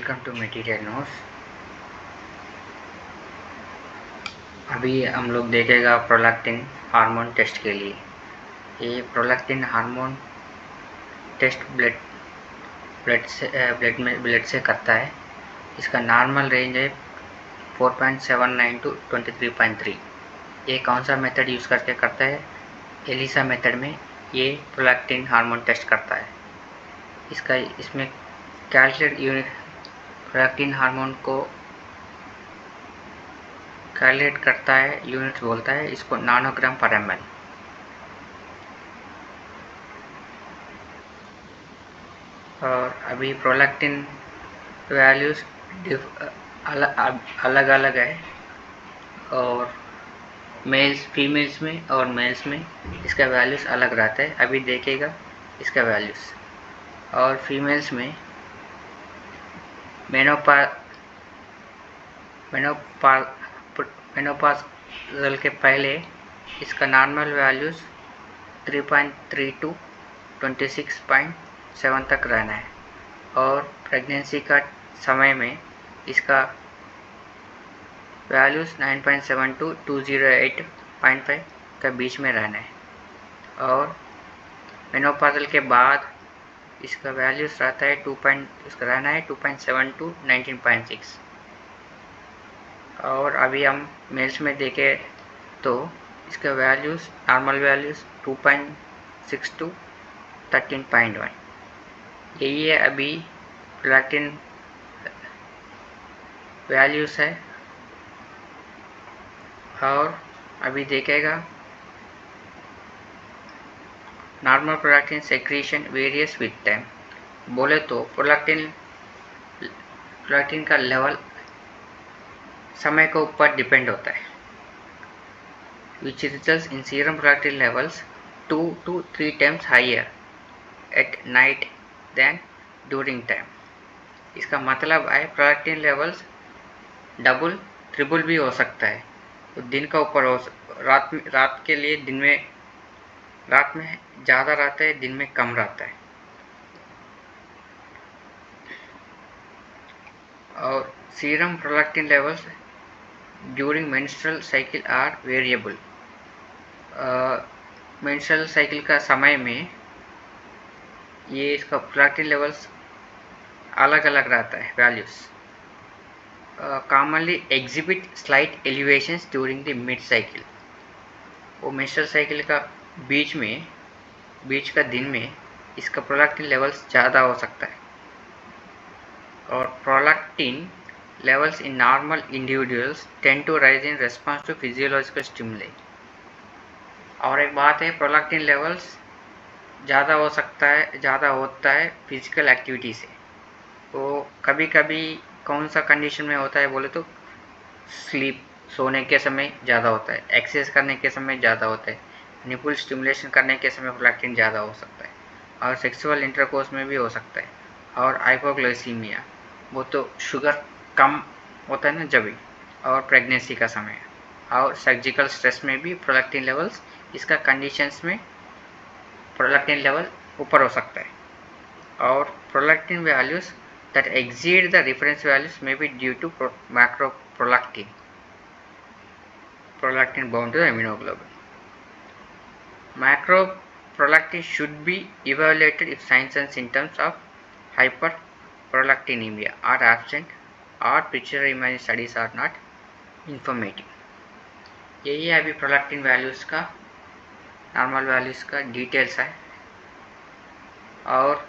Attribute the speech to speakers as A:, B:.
A: Welcome to material notes. अभी हम लोग देखेगा प्रोलैक्टिन हार्मोन टेस्ट के लिए। ये प्रोलैक्टिन हार्मोन टेस्ट ब्लड से करता है। इसका नॉर्मल रेंज है 4.79 टू 23.3। ये कौन सा मेथड यूज़ करके करता है? एलिसा मेथड में ये प्रोलैक्टिन हार्मोन टेस्ट करता है। इसमें कैलकुलेट यूनिट प्रोलैक्टिन हार्मोन को कैलकुलेट करता है, यूनिट बोलता है इसको नैनोग्राम पर ml। और अभी प्रोलैक्टिन वैल्यूज अलग अलग है और फीमेल्स में और मेल्स में इसका वैल्यूज अलग रहता है। अभी देखेगा इसका वैल्यूज। और फीमेल्स में मेनोपाज़ल के पहले इसका नॉर्मल वैल्यूज 3.3 टू 26.7 तक रहना है। और प्रेगनेंसी का समय में इसका वैल्यूज 9.7 टू 208.5 के बीच में रहना है। और मेनोपाज़ल के बाद इसका वैल्यूज रहता है 2.7 टू 19.6। और अभी हम मेल्स में देखें तो इसका वैल्यूज नॉर्मल वैल्यूज 2.6 टू 13.1। यही है अभी प्रोलैक्टिन वैल्यूज है। और अभी देखेगा normal prolactin secretion various with time. बोले तो प्रोलैक्टिन का लेवल समय के ऊपर डिपेंड होता है, which results in serum prolactin levels 2 to 3 times higher at night than during time। इसका मतलब है प्रोलैक्टिन लेवल्स डबल ट्रिपल भी हो सकता है। तो दिन का ऊपर हो रात के लिए रात में ज़्यादा रहता है, दिन में कम रहता है। और serum prolactin levels during menstrual cycle are variable. Menstrual cycle का समय में ये इसका प्रोलैक्टिन लेवल्स अलग अलग रहता है values. Commonly exhibit slight elevations during the mid cycle. वो मेंस्ट्रुअल साइकिल का बीच का दिन में इसका प्रोलैक्टिन लेवल्स ज़्यादा हो सकता है। और prolactin levels in normal individuals tend to rise in response to physiological stimuli। और एक बात है, प्रोलैक्टिन लेवल्स ज़्यादा होता है फिजिकल एक्टिविटी से। तो कभी कभी कौन सा कंडीशन में होता है बोले तो सोने के समय ज़्यादा होता है, एक्सरसाइज करने के समय ज़्यादा होता है, निपुल स्टिमुलेशन करने के समय प्रोलैक्टिन ज़्यादा हो सकता है। और सेक्सुअल इंटरकोर्स में भी हो सकता है। और हाइपोग्लाइसीमिया, वो तो शुगर कम होता है ना जब भी। और प्रेगनेंसी का समय और सर्जिकल स्ट्रेस में भी प्रोलैक्टिन लेवल्स इसका कंडीशंस में प्रोलैक्टिन लेवल ऊपर हो सकता है। और prolactin values that exceed the reference values may be due to macro prolactin bound to immunoglobulin। Macro prolactin should be evaluated if signs and symptoms of hyperprolactinemia are absent और picture image studies are not informative. यही है अभी prolactin values का normal values का details है। और